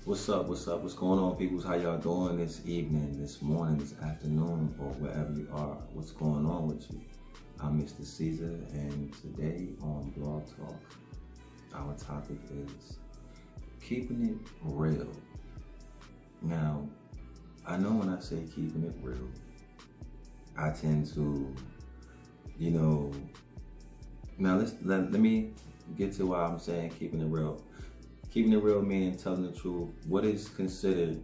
What's up? What's up? What's going on, peoples? How y'all doing this evening, this morning, this afternoon, or wherever you are? What's going on with you? I'm Mr. Caesar, and today on Blog Talk, our topic is keeping it real. Now, I know when I say keeping it real, I tend to, now let me get to why I'm saying keeping it real. Keeping it real meaning telling the truth. What is considered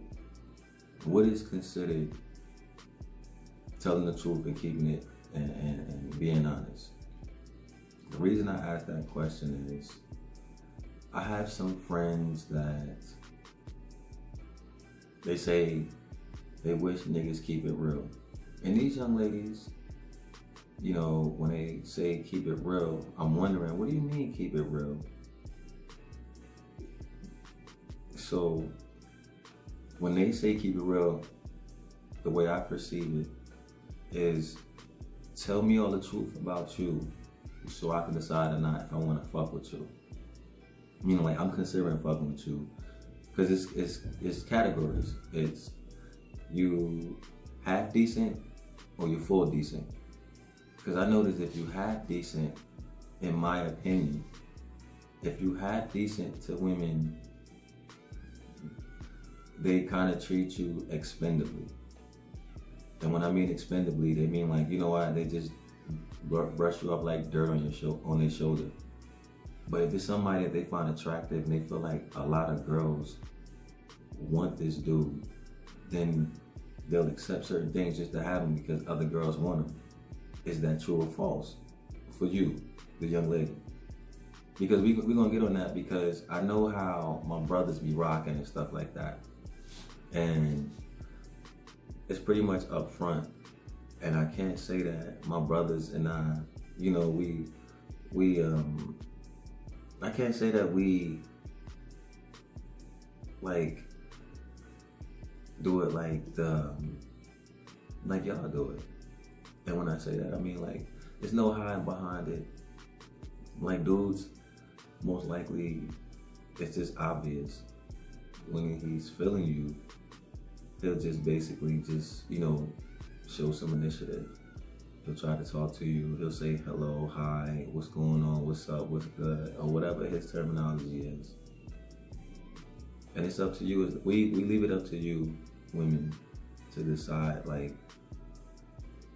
telling the truth and keeping it and being honest? The reason I ask that question is I have some friends that they say they wish niggas keep it real. And these young ladies, when they say keep it real, I'm wondering, what do you mean keep it real? So when they say keep it real, the way I perceive it is tell me all the truth about you so I can decide or not if I want to fuck with you. Like I'm considering fucking with you because it's categories. It's you half decent or you full decent. Because I notice if you half decent, in my opinion, if you half decent to women, they kind of treat you expendably. And when I mean expendably, they mean like, they just brush you up like dirt on their shoulder. But if it's somebody that they find attractive and they feel like a lot of girls want this dude, then they'll accept certain things just to have him because other girls want him. Is that true or false for you, the young lady? Because we're going to get on that because I know how my brothers be rocking and stuff like that. And it's pretty much upfront. And I can't say that my brothers and I, I can't say that we like do it like y'all do it. And when I say that, I mean like there's no hiding behind it. Like dudes, most likely it's just obvious when he's feeling you. He'll just basically show some initiative. He'll try to talk to you. He'll say hello, hi, what's going on, what's up, what's good, or whatever his terminology is. And it's up to you. We leave it up to you, women, to decide like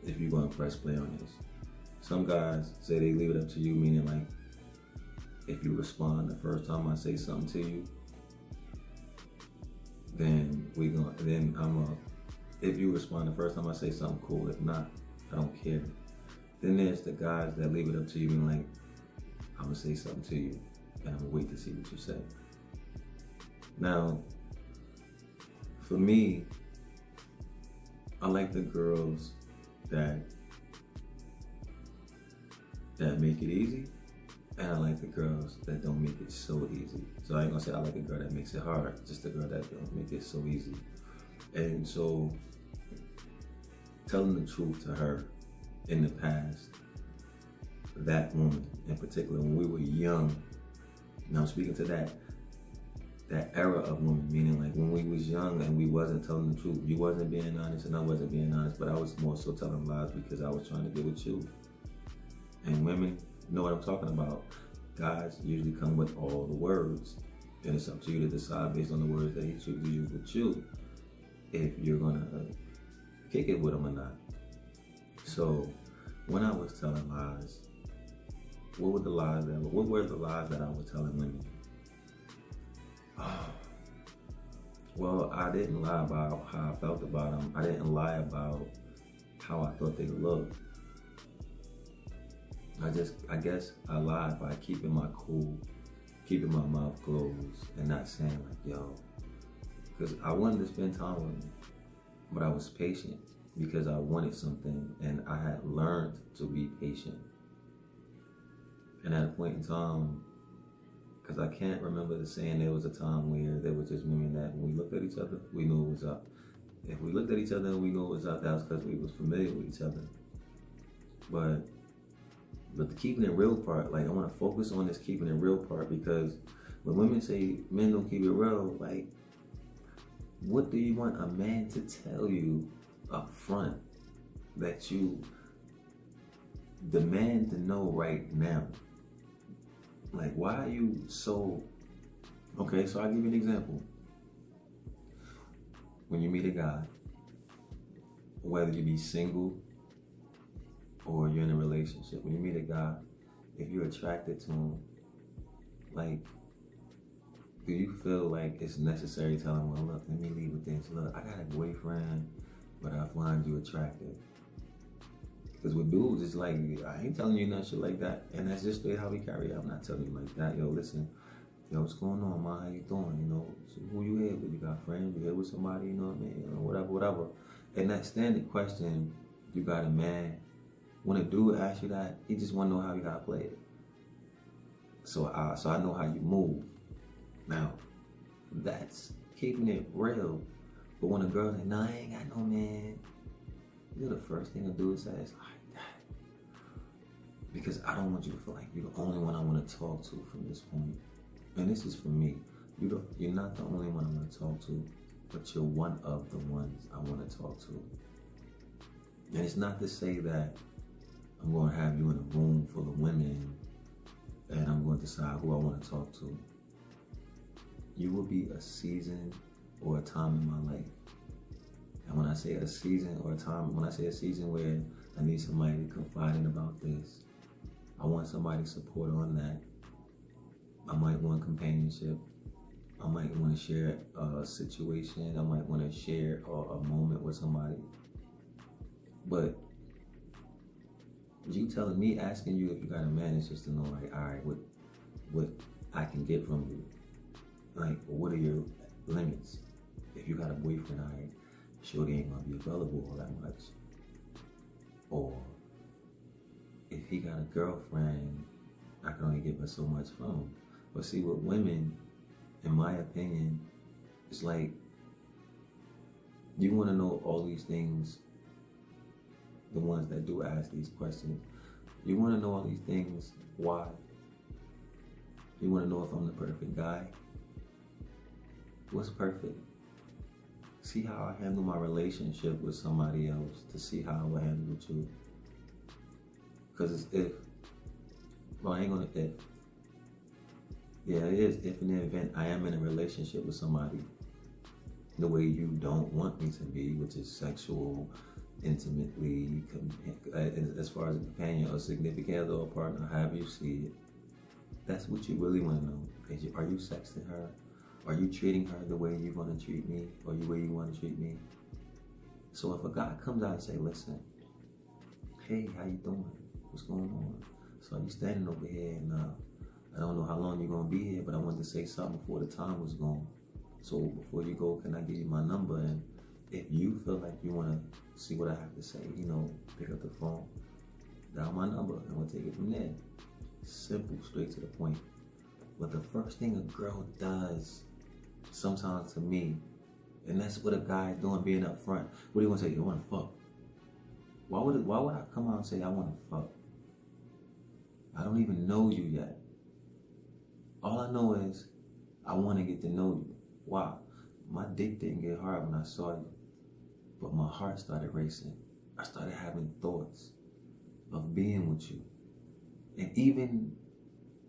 if you're going to press play on this. Some guys say they leave it up to you, meaning like if you respond the first time I say something to you, then if you respond the first time I say something, cool. If not, I don't care. Then there's the guys that leave it up to you and like, I'm gonna say something to you and I'm gonna wait to see what you say. Now, for me, I like the girls that make it easy, and I like the girls that don't make it so easy. So I ain't gonna say I like a girl that makes it hard, just a girl that don't make it so easy. And so telling the truth to her in the past, that woman in particular, when we were young, and I'm speaking to that era of women, meaning like when we was young and we wasn't telling the truth. You wasn't being honest and I wasn't being honest, but I was more so telling lies because I was trying to get with you. And women know what I'm talking about. Guys usually come with all the words, and it's up to you to decide based on the words that he chooses to use with you if you're gonna kick it with him or not. So when I was telling lies, what were the lies that I was telling women? Well, I didn't lie about how I felt about them. I didn't lie about how I thought they looked. I guess I lied by keeping my cool, keeping my mouth closed, and not saying like, yo, because I wanted to spend time with them, but I was patient because I wanted something, and I had learned to be patient. And at a point in time, because I can't remember the saying, there was a time where there was just women that when we looked at each other, we knew it was up. If we looked at each other and we knew it was up, that was because we was familiar with each other. But the keeping it real part, like I want to focus on this keeping it real part, because when women say men don't keep it real, like What do you want a man to tell you up front that you demand to know right now? Like, why are you so... Okay, so I'll give you an example. When you meet a guy, whether you be single or you're in a relationship, when you meet a guy, if you're attracted to him, like, do you feel like it's necessary to tell him, well, look, let me leave with this. Look, I got a boyfriend, but I find you attractive. Because with dudes, it's like, I ain't telling you nothing shit like that. And that's just the way how we carry it. I'm not telling you like that. Yo, listen, yo, what's going on, man? How you doing? You know, so who you here with? You got friends? You here with somebody? You know what I mean? You know, whatever. And that standard question, you got a man. When a dude asks you that, he just want to know how you got to play it. So I know how you move. Now, that's keeping it real. But when a girl's like, nah, I ain't got no man, you're the first thing a dude says, like that. Because I don't want you to feel like you're the only one I want to talk to from this point. And this is for me. You're not the only one I want to talk to, but you're one of the ones I want to talk to. And it's not to say that I'm going to have you in a room full of women and I'm going to decide who I want to talk to. You will be a season or a time in my life. And when I say a season or a time, when I say a season where I need somebody to confide in about this, I want somebody's support on that. I might want companionship. I might want to share a situation. I might want to share a moment with somebody. But you telling me, asking you if you got a man is just to know, like, all right, what I can get from you. Like, what are your limits? If you got a boyfriend, all right, sure they ain't gonna be available all that much. Or if he got a girlfriend, I can only give her so much from. But see, with women, in my opinion, it's like you want to know all these things. The ones that do ask these questions, you want to know all these things. Why? You want to know if I'm the perfect guy. What's perfect? See how I handle my relationship with somebody else to see how I will handle with you. Because it's if. Well, I ain't gonna if. Yeah, it is if in the event I am in a relationship with somebody the way you don't want me to be, which is sexual, intimately, as far as a companion or significant other or partner, however you see it. That's what you really want to know. Are you sexting her? Are you treating her the way you want to treat me, or the way you want to treat me? So if a guy comes out and say, listen, hey, how you doing? What's going on? So you standing over here and I don't know how long you're going to be here, but I wanted to say something before the time was gone. So before you go, can I give you my number? And if you feel like you want to see what I have to say, you know, pick up the phone, dial my number, and we'll take it from there. Simple, straight to the point. But the first thing a girl does, sometimes to me, and that's what a guy is doing, being up front. What do you want to say? You want to fuck? Why would I come out and say I want to fuck? I don't even know you yet. All I know is I want to get to know you. Why? My dick didn't get hard when I saw you, but my heart started racing. I started having thoughts of being with you. And even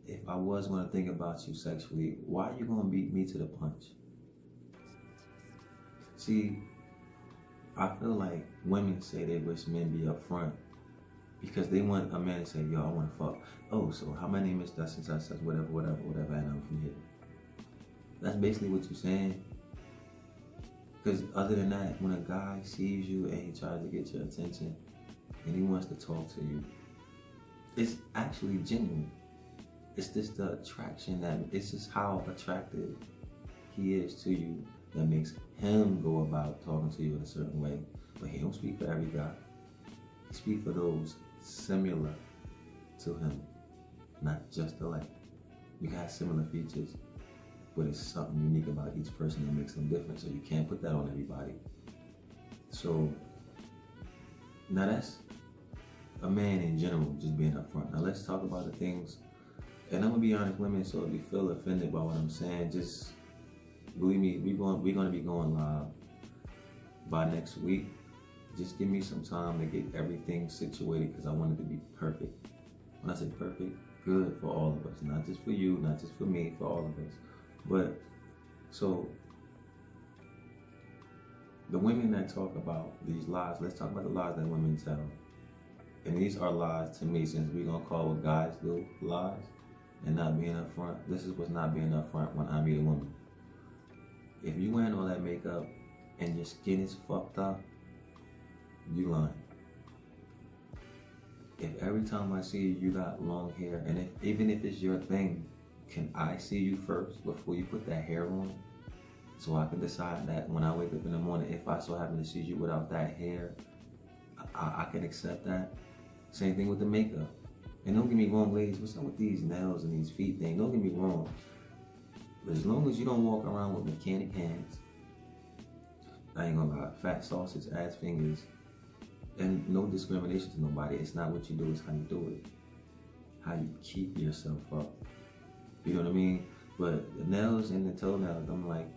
if I was going to think about you sexually, why are you going to beat me to the punch? See, I feel like women say they wish men be up front because they want a man to say, yo, I want to fuck. Oh, so how my name is such and such, whatever, and I'm from here. That's basically what you're saying. Because other than that, when a guy sees you and he tries to get your attention and he wants to talk to you, it's actually genuine. It's just the attraction it's just how attractive he is to you that makes him go about talking to you in a certain way. But he don't speak for every guy. He speaks for those similar to him, not just alike. You got similar features, but it's something unique about each person that makes them different, so you can't put that on everybody. So, now that's a man in general just being upfront. Now let's talk about the things, and I'm gonna be honest, women, so if you feel offended by what I'm saying, just believe me, we're gonna be going live by next week. Just give me some time to get everything situated because I want it to be perfect. When I say perfect, good for all of us, not just for you, not just for me, for all of us. But so the women that talk about these lies, let's talk about the lies that women tell. And these are lies to me, since we're gonna call what guys do lies and not being upfront. This is what's not being upfront when I meet a woman. If you wearing all that makeup and your skin is fucked up, you lying. If every time I see you, you got long hair, and even if it's your thing, can I see you first before you put that hair on? So I can decide that when I wake up in the morning, if I so happen to see you without that hair, I can accept that. Same thing with the makeup. And don't get me wrong, ladies, what's up with these nails and these feet things? Don't get me wrong. But as long as you don't walk around with mechanic hands, I ain't gonna lie, fat sausage, ass fingers, and no discrimination to nobody. It's not what you do, it's how you do it. How you keep yourself up. You know what I mean? But the nails and the toenails, I'm like,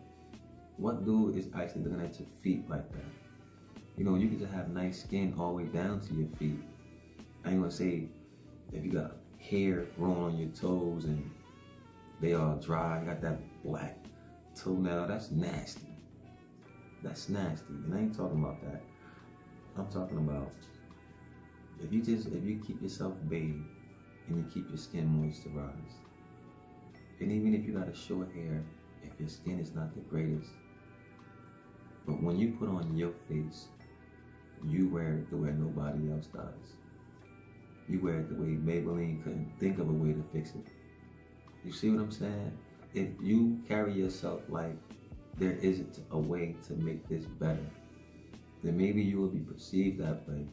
what dude is actually looking at your feet like that? You know, you can just have nice skin all the way down to your feet. I ain't gonna say if you got hair growing on your toes and they all dry, you got that black toenail, that's nasty. That's nasty. And I ain't talking about that. I'm talking about if you keep yourself bathed and you keep your skin moisturized, and even if you got a short hair, if your skin is not the greatest, but when you put on your face, you wear it the way nobody else does. You wear it the way Maybelline couldn't think of a way to fix it. You see what I'm saying? If you carry yourself like there isn't a way to make this better, then maybe you will be perceived that way.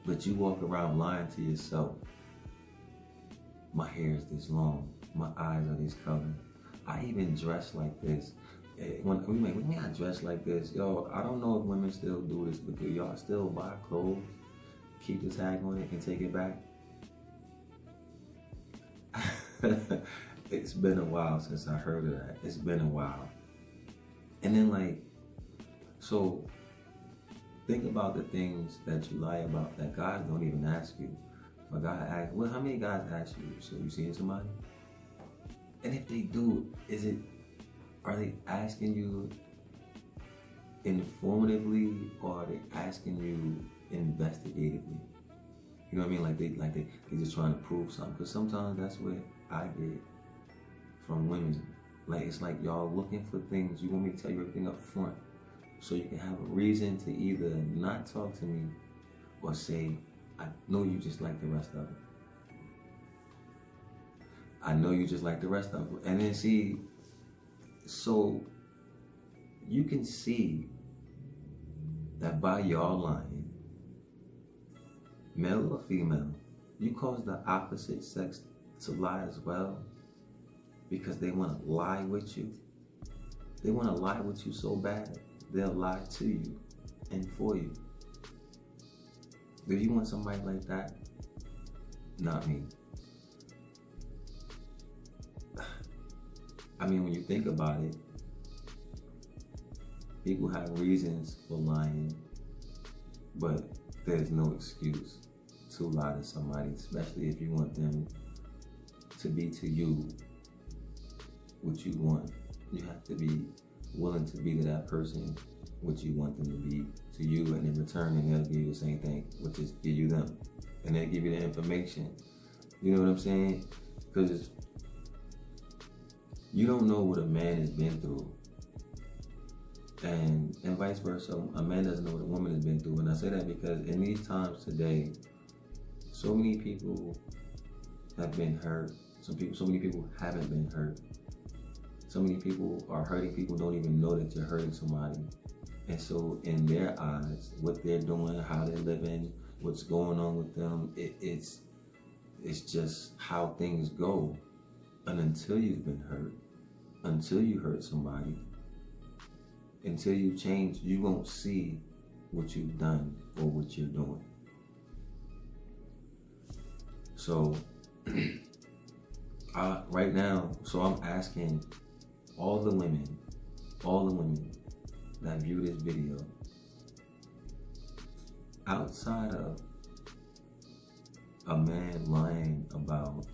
But you walk around lying to yourself. My hair is this long. My eyes are this color. I even dress like this. When we mean I dress like this, yo, I don't know if women still do this, but do y'all still buy clothes, keep the tag on it, and take it back? It's been a while since I heard of that. It's been a while. And then so think about the things that you lie about that guys don't even ask you. If a guy asks, well, how many guys ask you, so you seeing somebody? And if they do, are they asking you informatively or are they asking you investigatively? You know what I mean? Like they just trying to prove something. Because sometimes that's what I get from women. Like it's like y'all looking for things. You want me to tell you everything up front so you can have a reason to either not talk to me or say, I know you just like the rest of it. I know you just like the rest of it. And then see, so you can see that by y'all lying, male or female, you cause the opposite sex to lie as well because they want to lie with you. They want to lie with you so bad, they'll lie to you and for you. Do you want somebody like that? Not me. I mean, when you think about it, people have reasons for lying, but there's no excuse to lie to somebody, especially if you want them to be to you what you want. You have to be willing to be to that person what you want them to be to you, and in return, and they'll give you the same thing, which is give you them, and they'll give you the information. You know what I'm saying? Because you don't know what a man has been through, and vice versa. A man doesn't know what a woman has been through, and I say that because in these times today, so many people have been hurt. So many people haven't been hurt. So many people are hurting people, don't even know that you're hurting somebody. And so in their eyes, what they're doing, how they're living, what's going on with them, it's just how things go. And until you've been hurt, until you hurt somebody, until you change, you won't see what you've done or what you're doing. So right now, so I'm asking all the women that view this video, outside of a man lying about,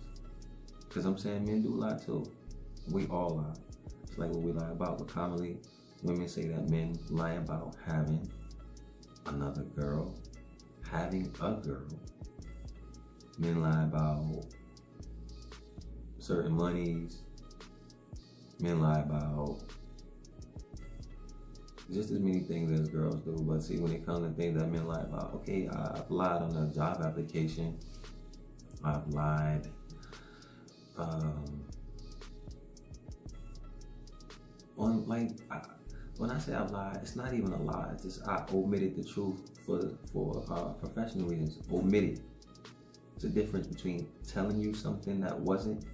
because I'm saying men do lie too. We all lie. It's like what we lie about, but commonly women say that men lie about having another girl, having a girl. Men lie about certain monies. Men lie about just as many things as girls do. But see, when it comes to things that men lie about, okay, I've lied on a job application. I've lied on, like, when I say I've lied, it's not even a lie. It's just I omitted the truth for professional reasons. Omitted. It's a difference between telling you something that wasn't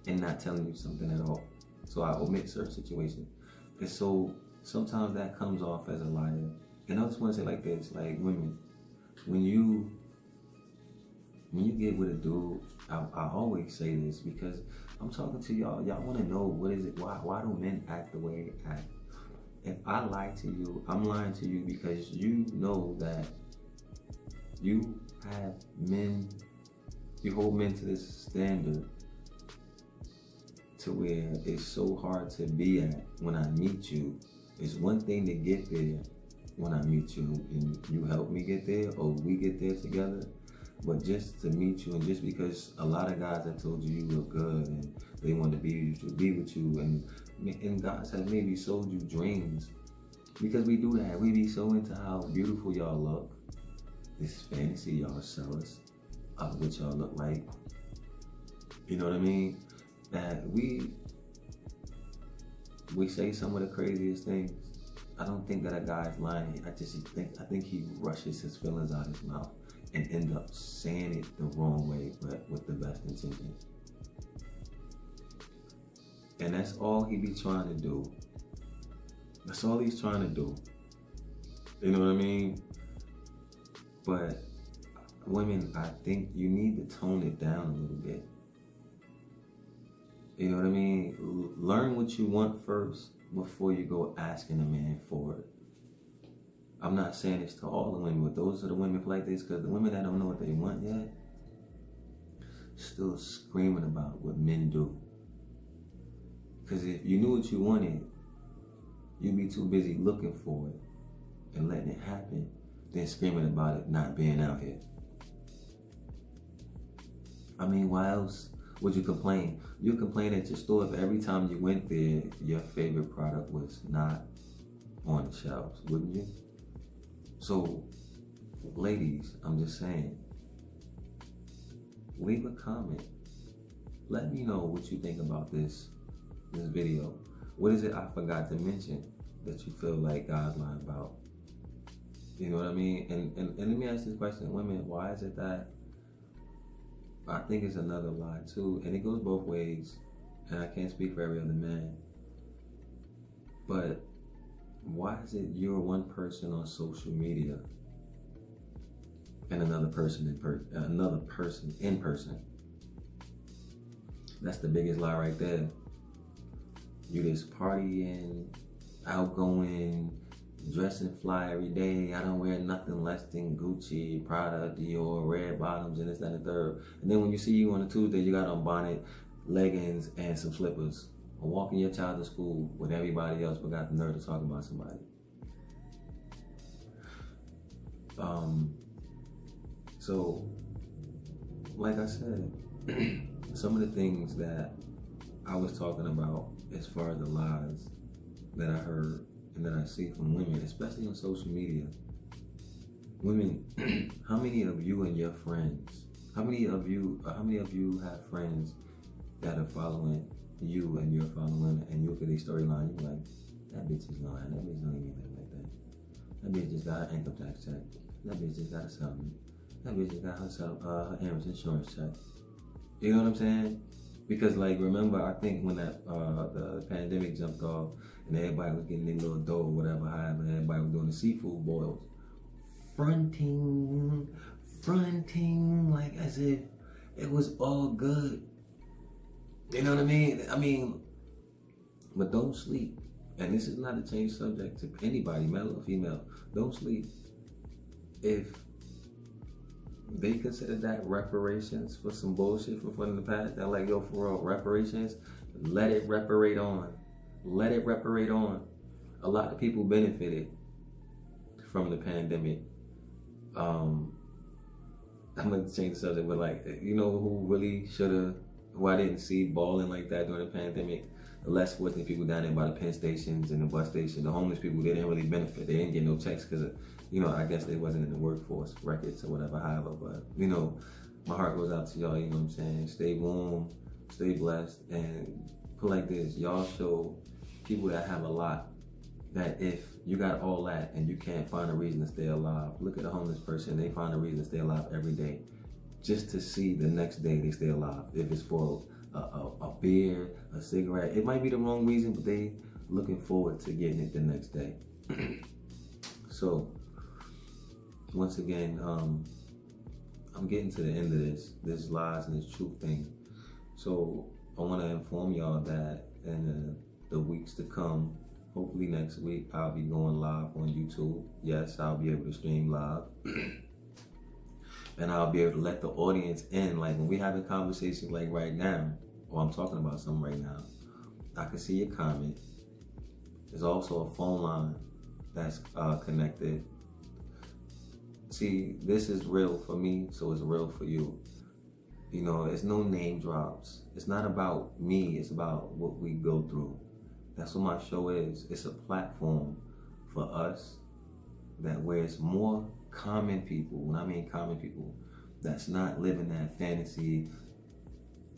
and not telling you something at all. So I omit certain situations. And so sometimes that comes off as a liar. And I just want to say like this, like, women, when you get with a dude, I always say this because I'm talking to y'all. Y'all want to know what is it? Why do men act the way they act? If I lie to you, I'm lying to you because you know that you have men, you hold men to this standard to where it's so hard to be at when I meet you. It's one thing to get there when I meet you and you help me get there or we get there together. But just to meet you, and just because a lot of guys have told you look good and they want to be with you, and guys have maybe sold you dreams, because we do that. We be so into how beautiful y'all look, this fantasy y'all sell us of what y'all look like. You know what I mean? That we say some of the craziest things. I don't think that a guy's lying. I think he rushes his feelings out his mouth and end up saying it the wrong way, but with the best intentions. And that's all he be trying to do. That's all he's trying to do. You know what I mean? But women, I think you need to tone it down a little bit. You know what I mean? Learn what you want first before you go asking a man for it. I'm not saying this to all the women, but those are the women like this, because the women that don't know what they want yet, still screaming about what men do. Because if you knew what you wanted, you'd be too busy looking for it and letting it happen than screaming about it not being out here. I mean, why else would you complain? You complain at your store if every time you went there, your favorite product was not on the shelves, wouldn't you? So, ladies, I'm just saying, leave a comment. Let me know what you think about this video. What is it I forgot to mention that you feel like God's lying about? You know what I mean? And let me ask this question, women, why is it that I think it's another lie too, and it goes both ways, and I can't speak for every other man, but why is it you're one person on social media and another person in person? That's the biggest lie right there. You just partying, outgoing, dressing fly every day. I don't wear nothing less than Gucci, Prada, Dior, red bottoms, and this, that, and the third. And then when you see you on a Tuesday, you got on bonnet, leggings, and some slippers. Or walking your child to school with everybody else but got the nerve to talk about somebody. So, like I said, some of the things that I was talking about as far as the lies that I heard and that I see from women, especially on social media. Women, how many of you and your friends, how many of you have friends that are following you and you're following, and you look at their storyline, you're like, that bitch is lying, that bitch don't even think like that. That bitch just got an income tax check. That bitch just got a settlement. That bitch just got her Amherst insurance check. You know what I'm saying? Because, like, remember, I think when that the pandemic jumped off and everybody was getting their little dough or whatever, however, everybody was doing the seafood boils. Fronting, like as if it was all good. You know what I mean? I mean, But don't sleep. And this is not a change subject to anybody, male or female. Don't sleep. If they consider that reparations for some bullshit from the past, they're like, yo, for real, reparations, let it reparate on. Let it reparate on. A lot of people benefited from the pandemic. I'm gonna change the subject, but like, you know who really should have, who I didn't see balling like that during the pandemic? The less fortunate people down there by the Penn stations and the bus station, the homeless people, they didn't really benefit. They didn't get no checks because, I guess they wasn't in the workforce records or whatever, however. But, my heart goes out to y'all, you know what I'm saying? Stay warm, stay blessed, and put like this, y'all show people that have a lot that if you got all that and you can't find a reason to stay alive, look at a homeless person, they find a reason to stay alive every day just to see the next day they stay alive. If it's for a beer, a cigarette, it might be the wrong reason, but they looking forward to getting it the next day. So, once again, I'm getting to the end of this lies and this truth thing. So, I want to inform y'all that in the weeks to come, hopefully next week, I'll be going live on YouTube. Yes, I'll be able to stream live. And I'll be able to let the audience in. Like when we having conversations like right now, or I'm talking about something right now, I can see your comment. There's also a phone line that's connected. See, this is real for me, so it's real for you. It's no name drops. It's not about me, it's about what we go through. That's what my show is. It's a platform for us that where it's more common people, when I mean common people, that's not living that fantasy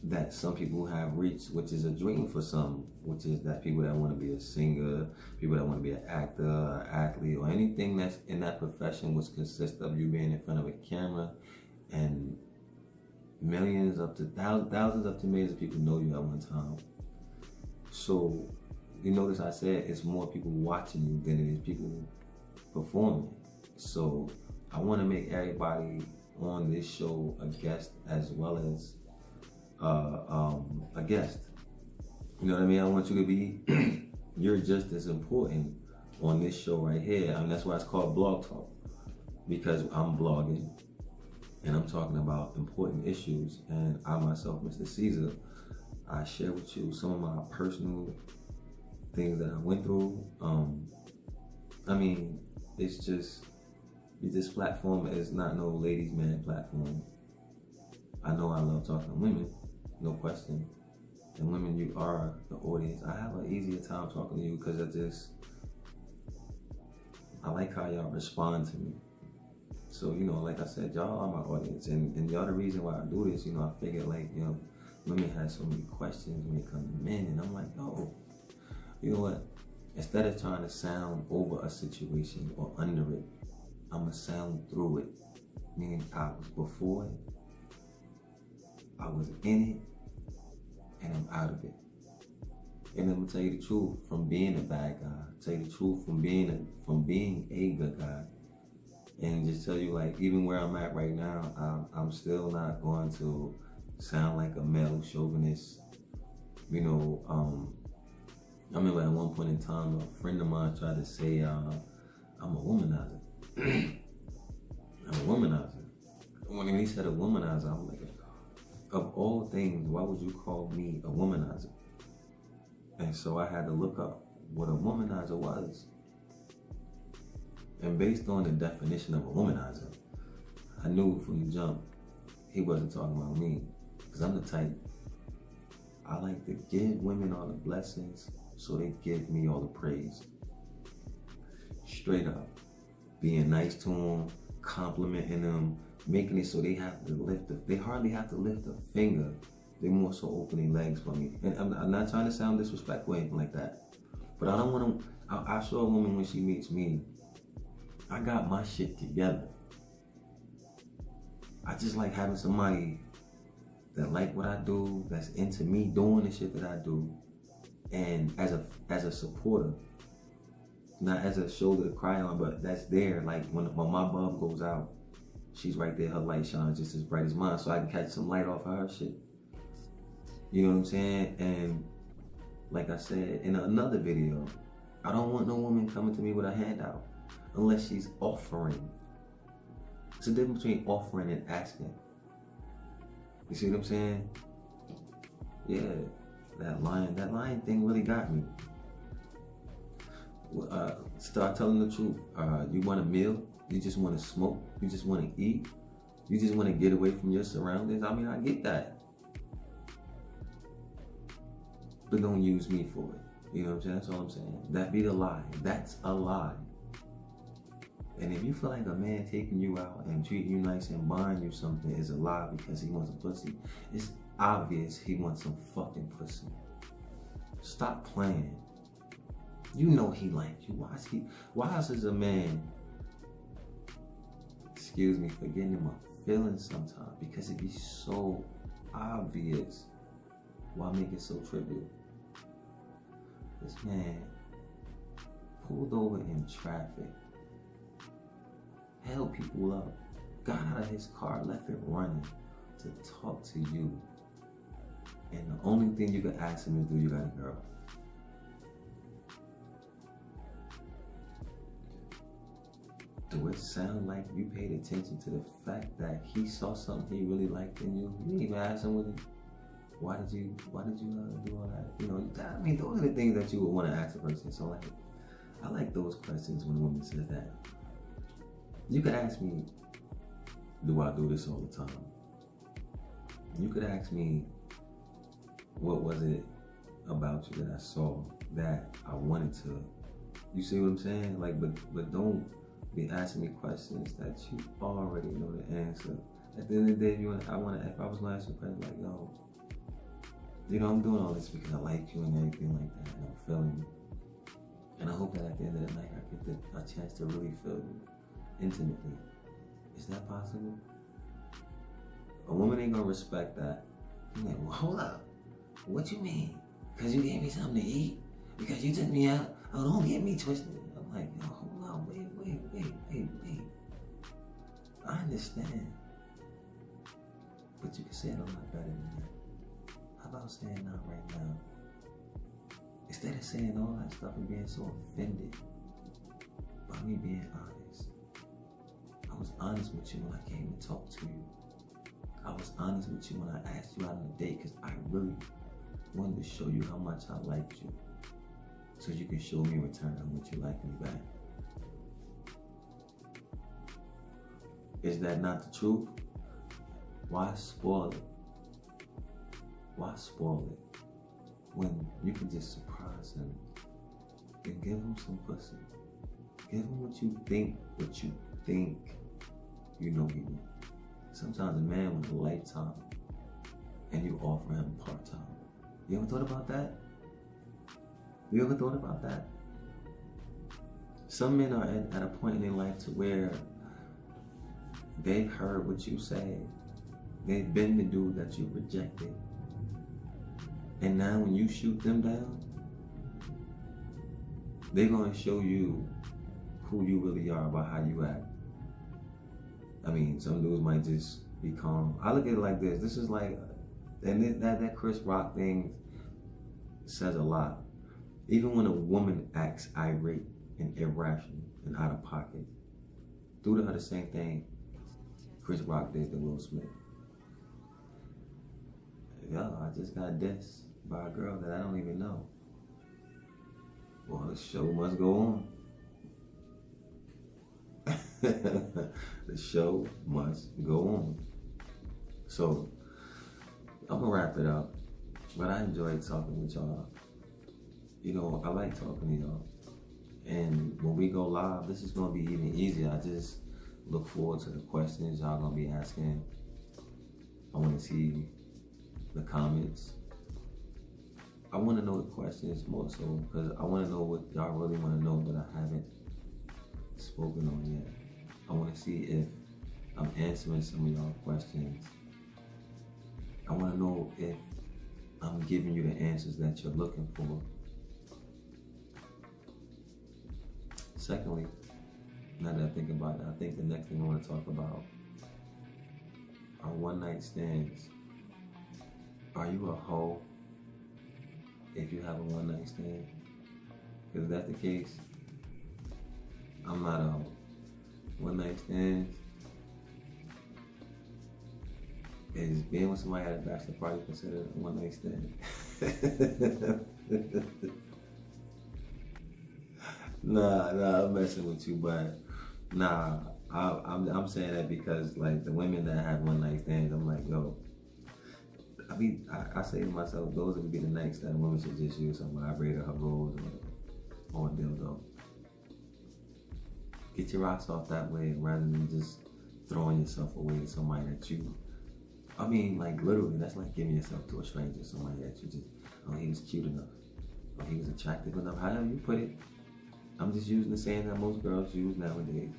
that some people have reached, which is a dream for some, which is that people that want to be a singer, people that want to be an actor, an athlete, or anything that's in that profession, which consists of you being in front of a camera and millions up to thousands up to millions of people know you at one time. So you notice I said it's more people watching you than it is people performing. So I want to make everybody on this show a guest as well as a guest. You know what I mean? I want you to be, you're just as important on this show right here. And that's why it's called Blog Talk, because I'm blogging and I'm talking about important issues. And I myself, Mr. Caesar, I share with you some of my personal things that I went through. It's just, this platform is not no ladies man platform. I know I love talking to women, no question. And women, you are the audience. I have an easier time talking to you because I like how y'all respond to me. So, like I said, y'all are my audience. And y'all the reason why I do this, I figured women have so many questions when it comes to men. And I'm like, oh, you know what? Instead of trying to sound over a situation or under it, I'm going to sound through it. Meaning I was before it, I was in it, and I'm out of it. And I'm going to tell you the truth from being a bad guy. Tell you the truth from being a good guy. And just tell you, even where I'm at right now, I'm still not going to sound like a male chauvinist. I remember at one point in time, a friend of mine tried to say, I'm a womanizer. I'm a womanizer. When he said a womanizer, I'm like, of all things, why would you call me a womanizer? And so I had to look up what a womanizer was. And based on the definition of a womanizer, I knew from the jump, he wasn't talking about me. Because I'm the type, I like to give women all the blessings, so they give me all the praise. Straight up. Being nice to them, complimenting them, making it so they hardly have to lift a finger. They more so opening legs for me. And I'm not trying to sound disrespectful or anything like that. But I don't want to, I show a woman when she meets me, I got my shit together. I just like having somebody that like what I do, that's into me doing the shit that I do, and as a supporter, not as a shoulder to cry on, but that's there. Like when my bulb goes out, she's right there. Her light shines just as bright as mine, so I can catch some light off of her shit. You know what I'm saying? And Like I said in another video, I don't want no woman coming to me with a handout unless she's offering. It's a difference between offering and asking. You see what I'm saying? Yeah, that lying thing really got me. Start telling the truth. You want a meal? You just want to smoke? You just want to eat? You just want to get away from your surroundings? I mean, I get that. But don't use me for it. You know what I'm saying? That's all I'm saying. That be the lie. That's a lie. And if you feel like a man taking you out and treating you nice and buying you something is a lie because he wants a pussy, it's obvious he wants some fucking pussy. Stop playing. You know he likes you. Why is a man, excuse me for getting in my feelings sometimes, because it be so obvious. Why make it so trivial? This man pulled over in traffic, held people up, got out of his car, left it running to talk to you. And the only thing you could ask him is, do you got a girl? Do it sound like you paid attention to the fact that he saw something he really liked in you? You didn't even ask him why did you do all that? You know, I mean, those are the things that you would want to ask a person. So like, I like those questions when a woman says that. You could ask me, do I do this all the time? You could ask me, what was it about you that I saw that I wanted to? You see what I'm saying? Like, but don't be asking me questions that you already know the answer. At the end of the day, if I was gonna ask you a question like, yo, you know, I'm doing all this because I like you and everything like that, and I'm feeling you. And I hope that at the end of the night, I get a chance to really feel you intimately. Is that possible? A woman ain't gonna respect that. You're like, well, hold up. What you mean? Because you gave me something to eat? Because you took me out? Oh, don't get me twisted. I'm like, yo, hold on, wait. I understand. But you can say it a lot better than that. How about saying not right now? Instead of saying all that stuff and being so offended by me being honest. I was honest with you when I came to talk to you. I was honest with you when I asked you out on a date because I really wanted to show you how much I liked you. So you can show me in return how much you like me back. Is that not the truth? Why spoil it? Why spoil it when you can just surprise him and give him some pussy? Give him what you think you know he wants. Sometimes a man wants a lifetime and you offer him part-time. You ever thought about that? You ever thought about that? Some men are at a point in their life to where they've heard what you say. They've been the dude that you rejected. And now when you shoot them down, they're gonna show you who you really are by how you act. I mean, some dudes might just be calm. I look at it like this. This is like, and that Chris Rock thing says a lot. Even when a woman acts irate and irrational and out of pocket, do to her the same thing Chris Rock did to Will Smith. Yo, I just got dissed by a girl that I don't even know. Well, the show must go on. The show must go on. So, I'm gonna wrap it up. But I enjoyed talking with y'all. You know, I like talking to y'all. And when we go live, this is gonna be even easier. I just look forward to the questions y'all gonna be asking. I wanna see the comments. I wanna know the questions more so, because I wanna know what y'all really wanna know that I haven't spoken on yet. I wanna see if I'm answering some of y'all questions. I wanna know if I'm giving you the answers that you're looking for. Secondly, now that I think about it, I think the next thing I want to talk about are one-night stands. Are you a hoe? if you have a one night stand. Because if that's the case, I'm not a one night stand. Is being with somebody at a bachelor party considered a one night stand? Nah, I'm messing with you, but nah, I'm saying that because like the women that have one night stands, I'm like, yo, I say to myself, those would be the nights that a woman should just use a vibrator, her rose, or a dildo. Get your rocks off that way rather than just throwing yourself away to somebody that you, I mean, like literally, that's like giving yourself to a stranger, somebody that you just, oh, he was cute enough, or he was attractive enough, however you put it. I'm just using the saying that most girls use nowadays.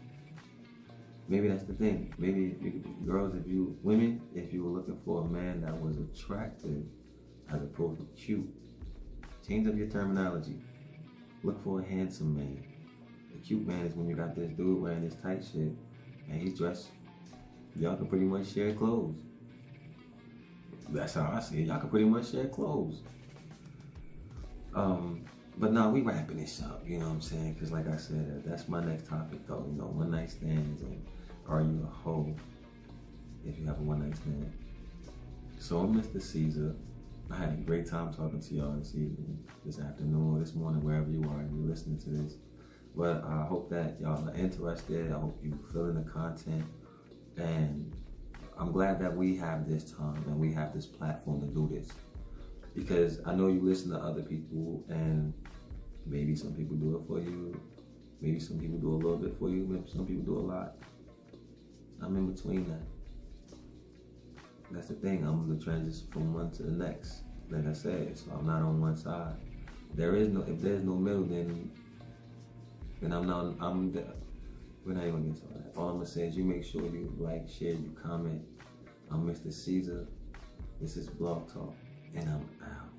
Maybe that's the thing. Maybe women, if you were looking for a man that was attractive as opposed to cute, change up your terminology. Look for a handsome man. A cute man is when you got this dude wearing this tight shit and he's dressed. Y'all can pretty much share clothes. That's how I see it. Y'all can pretty much share clothes. But no, we wrapping this up, you know what I'm saying? Because like I said, that's my next topic though, you know, one night stands and are you a hoe if you have a one night stand? So I'm Mr. Caesar. I had a great time talking to y'all this evening, this afternoon, this morning, wherever you are, you're listening to this. But I hope that y'all are interested. I hope you're feeling the content. And I'm glad that we have this time and we have this platform to do this. Because I know you listen to other people and maybe some people do it for you. Maybe some people do a little bit for you. Maybe some people do a lot. I'm in between that. That's the thing. I'm going to transition from one to the next. Like I said, so I'm not on one side. If there's no middle, then we're not even going to get to all that. All I'm going to say is you make sure you like, share, you comment. I'm Mr. Caesar. This is Blog Talk. And I'm out.